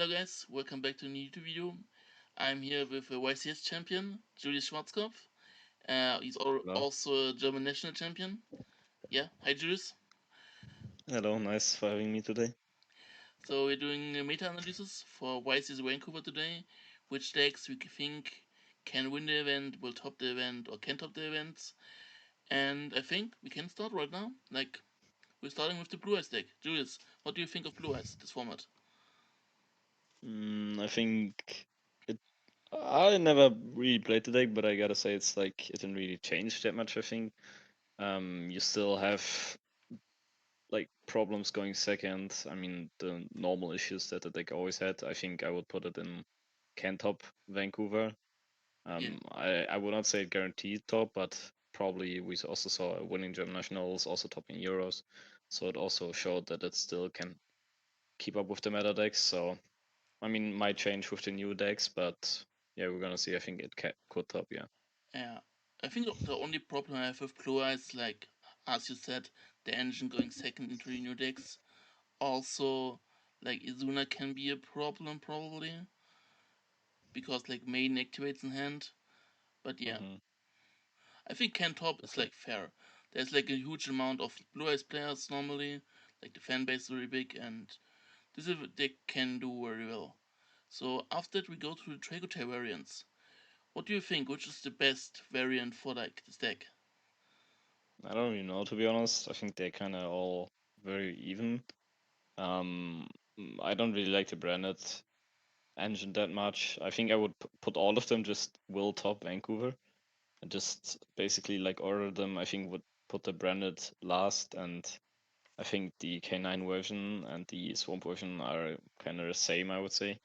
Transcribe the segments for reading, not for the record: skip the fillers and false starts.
Hello guys, welcome back to a new YouTube video. I'm here with a YCS champion, Julius Schwarzkopf. He's Hello. also a German national champion. Yeah, hi Julius. Hello, nice for having me today. So we're doing a meta-analysis for YCS Vancouver today. Which decks we think can win the event, will top the event, or can top the events. And I think we can start right now. We're starting with the Blue Eyes deck. Julius, what do you think of Blue Eyes, this format? I think it. I never really played the deck, but I gotta say it's like it didn't really change that much. I think. You still have like problems going second. I mean the normal issues that the deck always had. I think I would put it in can top Vancouver. Yeah, I would not say guaranteed top, but probably we also saw winning German nationals, also topping Euros. So it also showed that it still can keep up with the meta decks. So I mean, might change with the new decks, but yeah, we're gonna see. I think it could top, yeah. yeah. I think the only problem I have with Blue Eyes, like as you said, the engine going second into the new decks. Also, like Izuna can be a problem probably because like main activates in hand. But yeah, Mm-hmm. I think Can top is Okay. like fair. There's like a huge amount of Blue Eyes players normally, like the fan base is very big, and this is deck can do very well. So after that we go to the Draco Tail variants. What do you think? Which is the best variant for like this deck? I don't really know, to be honest. I think they're kind of all very even. Um, I don't really like the branded engine that much. I think I would put all of them just will top Vancouver and just basically like order them. I think would put the branded last, and I think the K9 version and the Swamp version are kind of the same, I would say.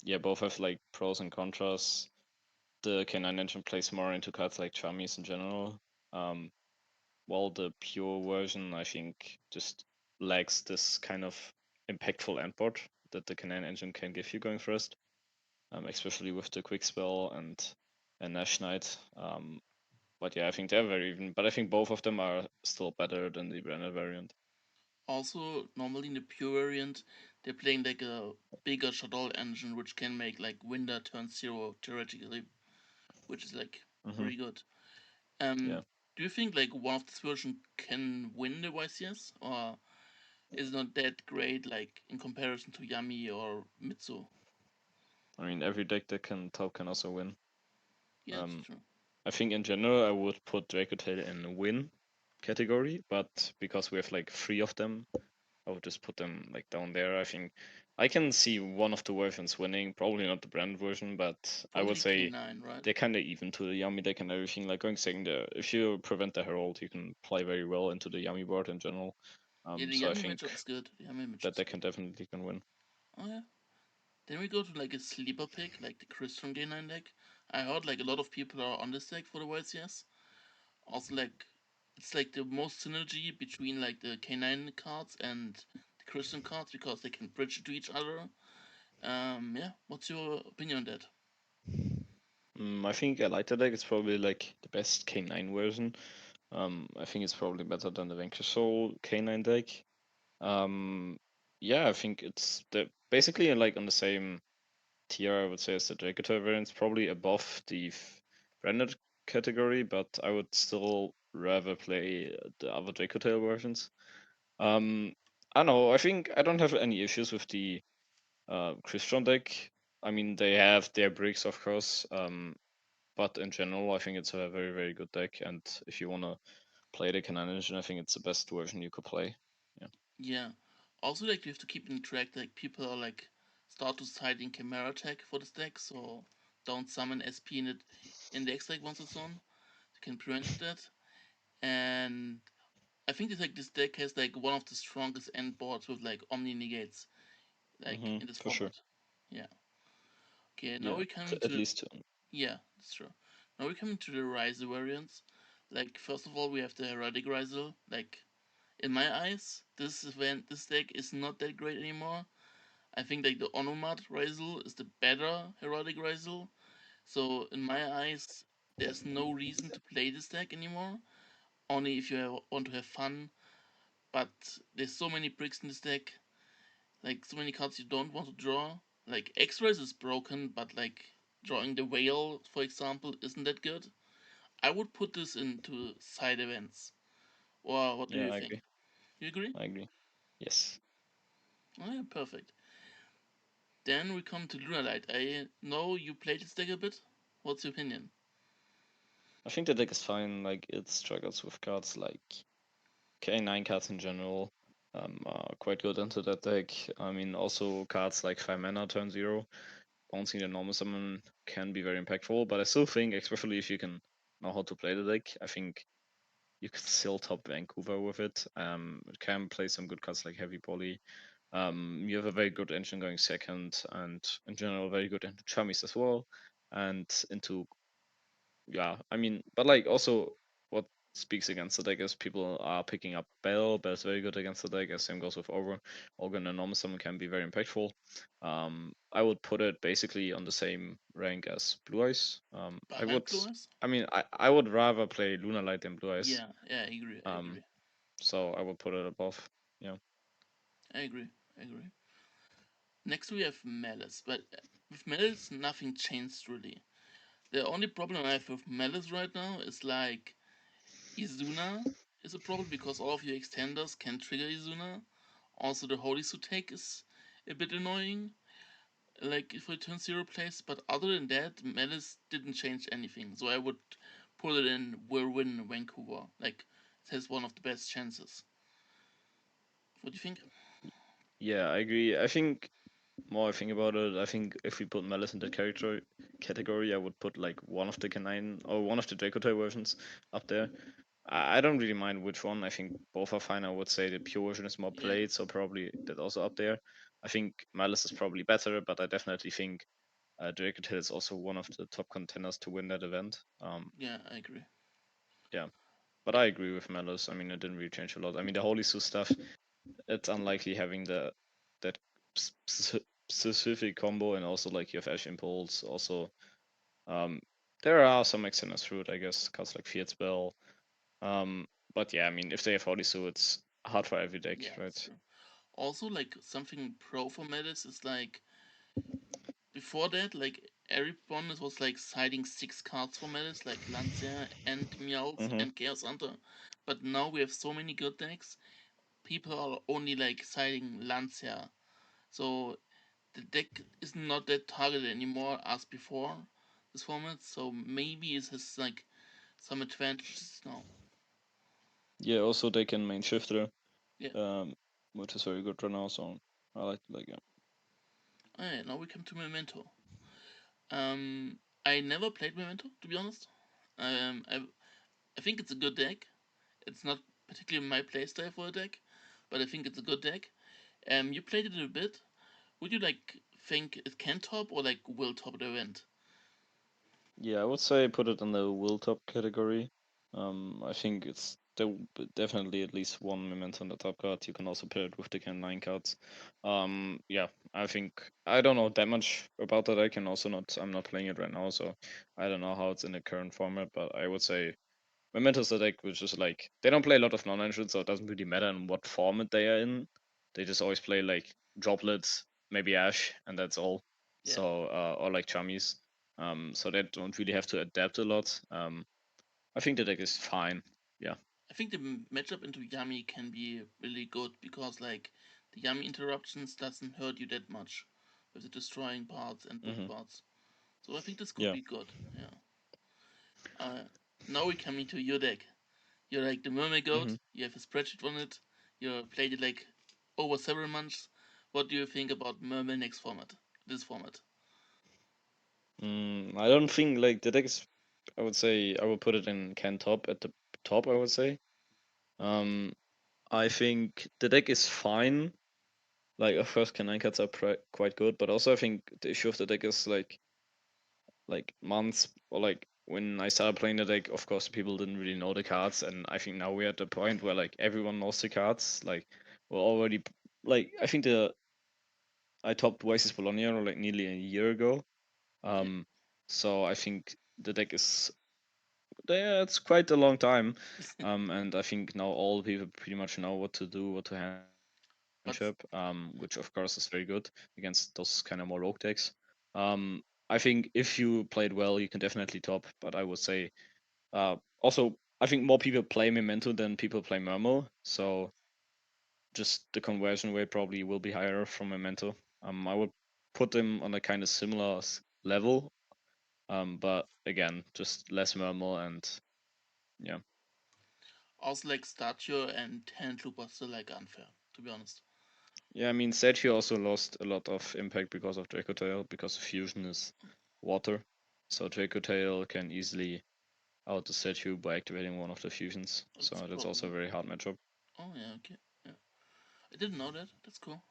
Yeah, both have like pros and contras. The K9 engine plays more into cards like Chummies in general. Um, while the pure version, I think, just lacks this kind of impactful endboard that the K9 engine can give you going first, especially with the Quick Spell and Nash Knight. But yeah, I think they're very even. But I think both of them are still better than the branded variant. Also, normally in the pure variant, they're playing like a bigger shuttle engine which can make like Winder turn zero theoretically, which is like Hmm. pretty good. Yeah. Do you think like one of this version can win the YCS, or is it not that great like in comparison to Yami or Mitsu? I mean, every deck that can top can also win. Yeah, it's Um, true. I think in general I would put Draco Tail in win category, but because we have like three of them, I would just put them like down there. I think I can see one of the versions winning, probably not the brand version, but I would Probably say K9, right? they're kind of even to the Yami deck and everything. Like going second there, if you prevent the Herald, you can play very well into the Yami board in general. Yeah, the So I Yami think matchup is good. The Yami matchup that is they good. can definitely can win. Oh yeah. Then we go to like a sleeper pick, like the Crystal K9 deck. I heard like a lot of people are on this deck for the YCS. Also, like it's like the most synergy between like the K9 cards and the Crystal cards because they can bridge to each other. Yeah. What's your opinion on that? I think I like the deck. It's probably like the best K9 version. I think it's probably better than the Vanquish Soul K9 deck. Um, yeah, I think it's basically like on the same tier, I would say, as the Draco variants, probably above the branded category, but I would still rather play the other Draco versions. Um, I don't know. I think I don't have any issues with the Christian deck. I mean, they have their bricks, of course, but in general, I think it's a very, very good deck. And if you want to play the Cannon Engine, I think it's the best version you could play. Yeah. Yeah. Also, like you have to keep in track like people are like start to side in Chimera tech for this deck, so don't summon SP in it in the X deck once it's on. You can prevent that. And I think that like this deck has like one of the strongest end boards with like Omni negates like in this For sure. format. Yeah. Okay, now Yeah, we come at into least two. yeah, that's true. Now we come into the Riser variants. Like first of all, we have the Heraldic Riser. Like in my eyes, this deck is not that great anymore. I think like the Onomat Riser is the better Heraldic Riser. So in my eyes, there's no reason to play this deck anymore. Only if you want to have fun. But there's so many bricks in this deck. Like so many cards you don't want to draw. Like X-Rays is broken, but like drawing the whale, for example, isn't that good. I would put this into side events. Or what do Yeah, you I think? agree. You agree? I agree. Yes. Oh yeah, perfect. Then we come to Lunalight. I know you played this deck a bit. What's your opinion? I think the deck is fine. Like it struggles with cards like K9 cards in general. Are quite good into that deck. I mean, also cards like 5 mana turn 0, bouncing the normal summon can be very impactful. But I still think, especially if you can know how to play the deck, I think you can still top Vancouver with it. It can play some good cards like Heavy Poly. You have a very good engine going second, and in general, very good into Chummies as well, and into yeah, I mean, but like also what speaks against the deck is people are picking up Bell. Bell's very good against the deck. As same goes with Ogre. Ogre and Enormous Summon can be very impactful. I would put it basically on the same rank as Blue Eyes. I Behind would, Blue Eyes? I mean, I would rather play Lunalight than Blue Eyes. Yeah, yeah, I agree, I Um, agree. so I would put it above. Yeah. I agree, I agree. Next we have Malice, but with Malice nothing changed really. The only problem I have with Malice right now is like Izuna is a problem because all of your extenders can trigger Izuna. Also the Holy Suit take is a bit annoying, like if it turns zero place, but other than that, Malice didn't change anything. So I would put it in will win Vancouver. Like it has one of the best chances. What do you think? Yeah, I agree. I think more I think about it, I think if we put Malice in the character category, I would put like one of the canine or one of the Draco Tail versions up there. I don't really mind which one. I think both are fine. I would say the pure version is more Yeah, played, so probably that also up there. I think Malice is probably better, but I definitely think Draco Tail is also one of the top contenders to win that event. yeah, I agree. Yeah, but I agree with Malice. I mean, it didn't really change a lot. I mean, the Holy Sue stuff, it's unlikely having that specific combo, and also like you have Ash Impulse. Also, um, there are some extenders through it, I guess, cards like Fiat Spell. But yeah, I mean, if they have Holy Sue, it's hard for every deck, Yeah, that's right? true. Also, like something pro for Malice is like before that, like everyone was like siding six cards for Malice, like Lancia and Meowth Mm-hmm. and Chaos Hunter. But now we have so many good decks, people are only like siding Lancia. So the deck is not that targeted anymore as before this format. So maybe it has like some advantages now. Yeah, also they can main shifter, Yeah. um, which is very good right now. So I like it. Alright, now we come to Memento. I never played Memento to be honest. I think it's a good deck. It's not particularly my playstyle for a deck, but I think it's a good deck. You played it a bit. Would you like think it can top or like will top the event? Yeah, I would say put it in the will top category. I think it's definitely at least one memento on the top card. You can also pair it with the Can 9 cards. Yeah, I think I don't know that much about that. I can also not. I'm not playing it right now, so I don't know how it's in the current format. But I would say Memento's the deck, which is like they don't play a lot of non-engines, so it doesn't really matter in what format they are in. They just always play like droplets, maybe Ash, and that's all. Yeah, So or like Chummies. So they don't really have to adapt a lot. I think the deck is fine. Yeah. I think the matchup into Yami can be really good because like the Yami interruptions doesn't hurt you that much with the destroying parts and book Hmm. parts. So I think this could Yeah. be good. Yeah. Uh, Now we come into your deck. You're like the Mermaid Hmm. Goat. You have a spreadsheet on it. You played it like over several months. What do you think about Mermaid next format? This format? I don't think like the deck is. I would say I would put it in can top at the top. I would say. Um, I think the deck is fine. Like, of course, canine cards are quite good, but also I think the issue of the deck is like months or like when I started playing the deck, of course, people didn't really know the cards, and I think now we're at the point where like everyone knows the cards. Like, we're already like I think the I topped YCS Bologna like nearly a year ago. Yeah. Um, so I think the deck is yeah, it's quite a long time. And I think now all people pretty much know what to do, what to handle, But matchup, which of course is very good against those kind of more rogue decks. I think if you played well, you can definitely top. But I would say also I think more people play Memento than people play Mermail, so just the conversion rate probably will be higher from Memento. I would put them on a kind of similar level, but again, just less Mermail and yeah. also like Statue and Hand Loop are still like unfair, to be honest. Yeah, I mean, Sergio also lost a lot of impact because of Draco Tail, because fusion is water. So Draco Tail can easily out the Sergio by activating one of the fusions. It's So that's also a probably. very hard matchup. Oh yeah, okay. Yeah. I didn't know that. That's cool.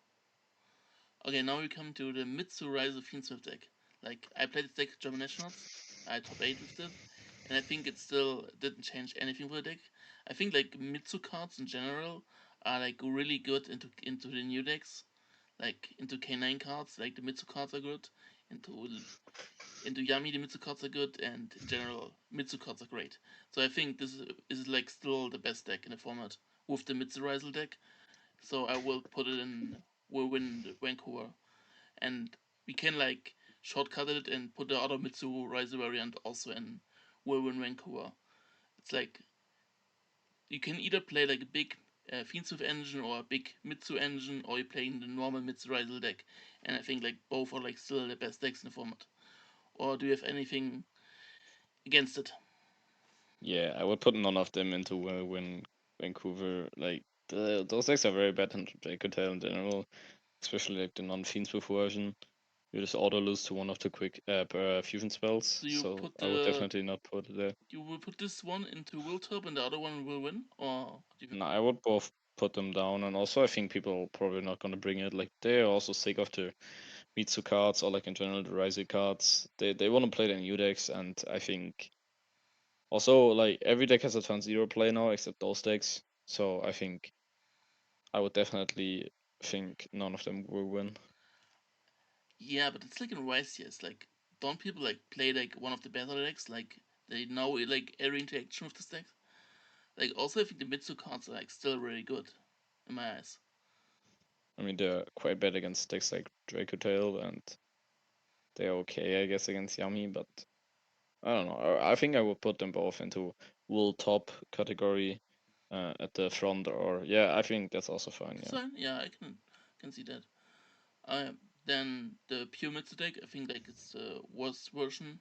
Okay, now we come to the Mitsu Riser Fiendsmith deck. Like, I played this deck at German Nationals. I top 8 with it. And I think it still didn't change anything for the deck. I think, like, Mitsu cards in general are, like, really good into the new decks. Like, into K9 cards, like, the Mitsu cards are good. Into Yami, the Mitsu cards are good. And in general, Mitsu cards are great. So I think this is like, still the best deck in the format with the Mitsu Riser deck. So I will put it in will win Vancouver, and we can like shortcut it and put the other Mitsu Riser variant also in will win Vancouver. It's like you can either play like a big Fiendsmith engine or a big Mitsu engine, or you're playing the normal Mitsu Riser deck, and I think like both are like still the best decks in the format. Or do you have anything against it? Yeah, I would put none of them into win Vancouver. Like those decks are very bad in Draco Tail in general, especially like the non-Fiendspoof version. You just auto lose to one of the quick fusion spells, So so I would definitely not put it there. you will put this one into will top and the other one will win, or what do you think? No, I would both put them down, and also I think people are probably not gonna bring it. Like they're also sick of the Mitsu cards or like in general the Rising cards. They want to play the new decks, and I think also like every deck has a turn zero play now except those decks. So I think I would definitely think none of them will win. Yeah, but it's like in YCS. Like, don't people like play like one of the better decks? Like, they know like every interaction with this deck. Like, also I think the Mitsu cards are like still really good, in my eyes. I mean they're quite bad against decks like Draco Tail, and they're okay I guess against Yami, but I don't know. I think I would put them both into wool top category at the front, or yeah, I think that's also fine. That's Yeah. fine. Yeah, I can see that. Uh, then the pure Mitsu deck, I think like it's the worst version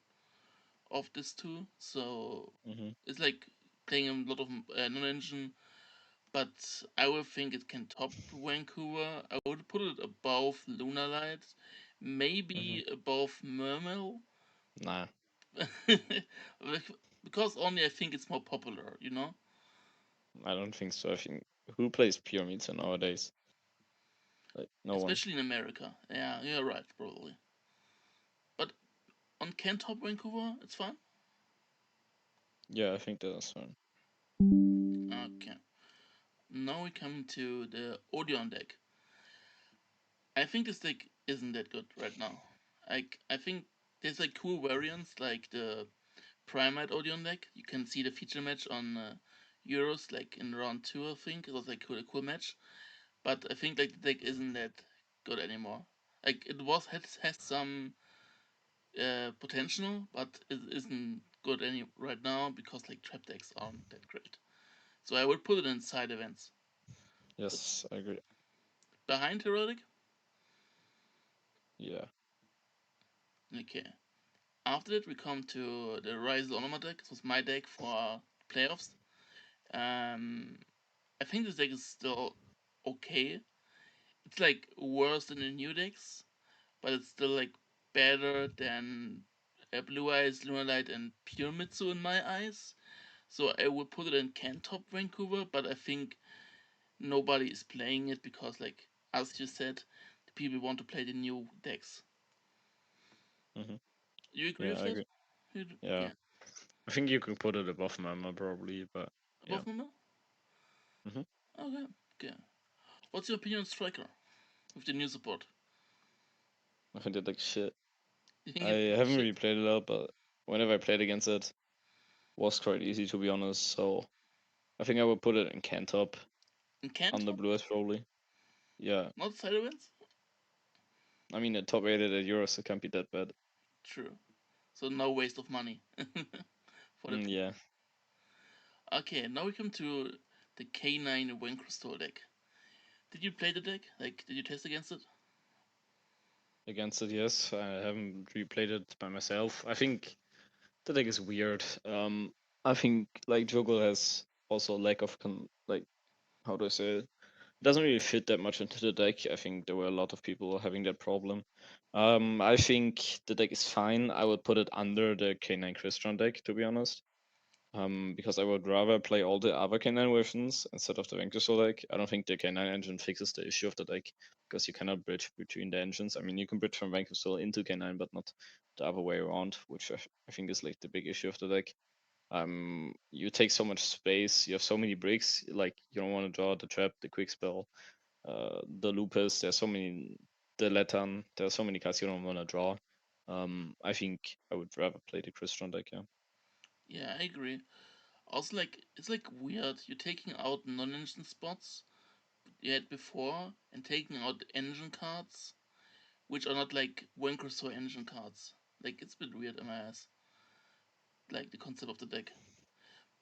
of this two. So Hmm. it's like playing a lot of non-engine, but I would think it can top Vancouver. I would put it above Lunalight, Hmm. maybe above Mermail. Nah, Because only I think it's more popular, you know? I don't think so. I think who plays pure meter nowadays? Like no one. Especially in America. Yeah, you're right, probably. But on Can Top Vancouver, it's fine? Yeah, I think that's fine. Okay. Now we come to the Odeon deck. I think this deck isn't that good right now. I think there's like cool variants like the Primate Odeon deck. You can see the feature match on Euros like in round 2, I think. It was like a cool match. But I think like the deck isn't that good anymore. Like it has some potential, but it isn't good any right now because like trap decks aren't that great. So I would put it in side events. But Yes, I agree. behind heroic, Yeah. okay. After that we come to the Rise Onoma deck. This was my deck for playoffs. Um, I think this deck is still okay. It's like worse than the new decks, but it's still like better than Blue Eyes, Lunalight, and Pure Mitsu in my eyes. So I would put it in can top Vancouver, but I think nobody is playing it because, like as you said, the people want to play the new decks. Hmm. You agree Yeah, with I that? agree. Yeah, Okay. I think you can put it above Mama probably, but yeah. Above number? Hmm. Okay. Okay. What's your opinion on Striker with the new support? I think it like shit. You think I it's like haven't shit? really played it out, but whenever I played against it, was quite easy to be honest. So I think I would put it in can top In can on the top? blue eyes probably. Yeah, Not side events? I mean, a top 8 at Euros, it can't be that bad. True. So no waste of money for the Yeah, people. Okay, now we come to the K9 Wind Crystal deck. Did you play the deck? Like, did you test against it? against it, yes. I haven't replayed it by myself. I think the deck is weird. I think like Joggle has also lack of like how do I say it? Doesn't really fit that much into the deck. I think there were a lot of people having that problem. I think the deck is fine. I would put it under the K9 Crystron deck, to be honest. Because I would rather play all the other K9 versions instead of the Vanquisher deck. I don't think the K9 engine fixes the issue of the deck because you cannot bridge between the engines. I mean, you can bridge from Vanquisher into K9, but not the other way around, which I think is like the big issue of the deck. You take so much space, you have so many bricks, like you don't want to draw the trap, the quick spell, the lupus. There's so many, the Letan. There are so many cards you don't want to draw. I think I would rather play the Crystron deck. Yeah. Yeah, I agree. Also, like, it's like weird. You're taking out non-engine spots you had before and taking out engine cards, which are not like Wind Crystal engine cards. Like, it's a bit weird in my eyes. Like, the concept of the deck.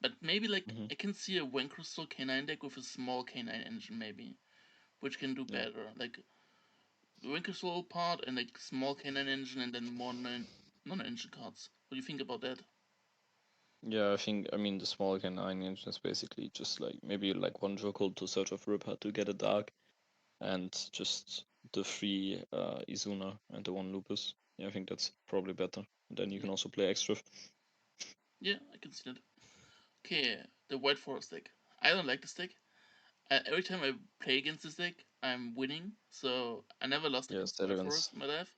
But maybe, like, Hmm. I can see a Wind Crystal K9 deck with a small K9 engine, maybe, which can do Yeah. better. Like, the Wind Crystal part and, like, small K9 engine and then more non-engine cards. What do you think about that? Yeah, I think I mean the small K9 engine is basically just like maybe like one Jokel to Search of Ripper to get a dark, and just the three Izuna and the one Lupus. Yeah, I think that's probably better. And then you Yeah, can also play extra. yeah, I can see that. Okay, the White Forest deck. I don't like this deck. Every time I play against this deck, I'm winning. So I never lost Yeah, against side White events. Forest in my life.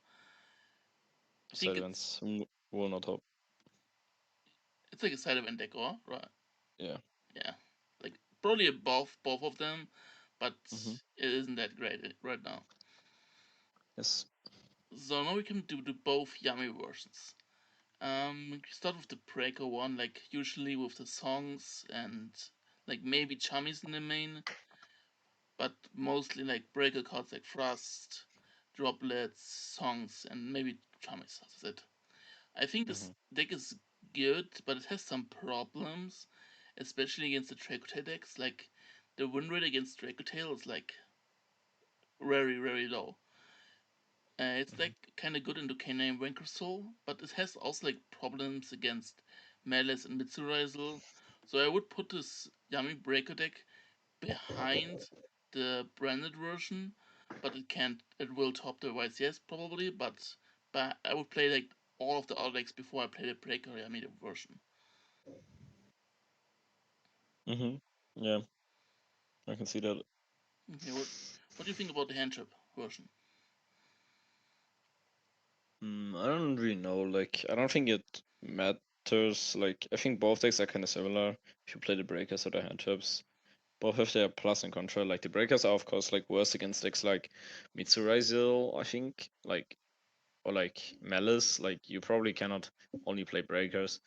I think Side events will not help. it's like a side event deck, or right? Yeah. Yeah, like probably above both of them, but Hmm. it isn't that great right now. Yes. So now we can do the both Yummy versions. We start with the Breaker one, like usually with the songs and like maybe chummies in the main, but mostly like Breaker cards like Frost, Droplets, songs, and maybe chummies. That's it. I think this Hmm. deck is good, but it has some problems, especially against the Draco Tail decks. Like the win rate against Draco Tail is like very very low. It's Hmm. like kind of good into K9 Wanker Soul, but it has also like problems against Malice and Mitsu Riser. So I would put this Yummy Breaker deck behind the branded version, but it can't. It will top the YCS probably, but I would play like all of the other decks before I play the Breaker Yummy version. Hmm. Yeah, I can see that. Okay, what do you think about the hand trap version? I don't really know. Like, I don't think it matters. Like, I think both decks are kind of similar. If you play the breakers or the hand traps, both have their plus and contra. Like, the breakers are of course like worse against decks like Mitsu Riser, I think, like, or like Malice. Like, you probably cannot only play breakers.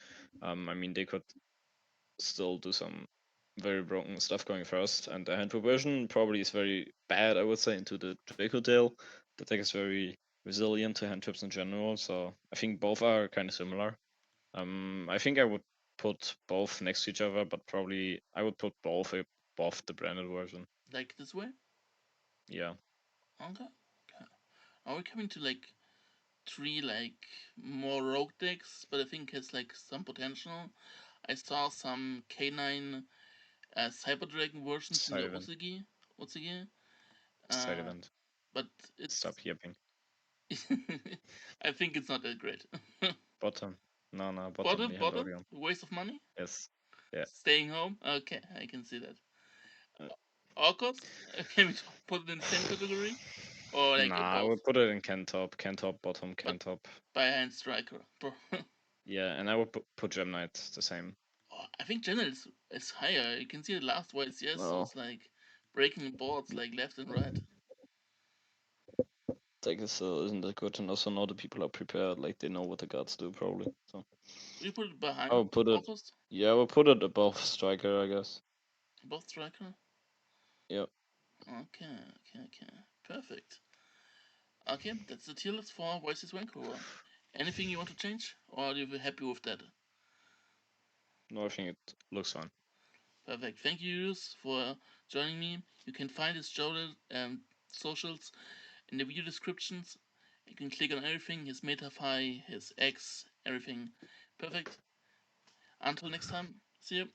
I mean, they could still do some very broken stuff going first, and the hand trap version probably is very bad. I would say into the Draco Tail. The deck is very resilient to hand traps in general, so I think both are kind of similar. I think I would put both next to each other, but probably I would put both above the branded version. Like this way? Yeah, Okay. Okay. Are we coming to like three like more rogue decks, but I think has like some potential. I saw some K9 Cyber Dragon versions in side the event, Otsigi, side uh, event. but it's Stop yapping. I think it's not that great. Bottom. No, no, bottom Bottom, behind bottom, Orion. waste of money. Yes. Yeah. Staying home. Okay, I can see that. Uh, Orcos, can we put it in the same category or like Nah, I above? would put it in Kentop, Kentop, bottom, But Kentop. by hand striker. Yeah, and I would put Gem Knight the same. Oh, I think General is higher. You can see the last YCS No, was like breaking boards like left and right. deck is isn't that good, and also now the people are prepared, like they know what the guards do probably. So Would you put it I behind would put it. August? Yeah, I would put it above Striker, I guess. Above striker? Yeah. Okay. Perfect. Okay, that's the tier list for YCS Vancouver. Anything you want to change, or are you happy with that? No, I think it looks fine. Perfect. Thank you, Yus, for joining me. You can find his socials in the video descriptions. You can click on everything, his metafy, his X, everything. Perfect. Until next time, see you.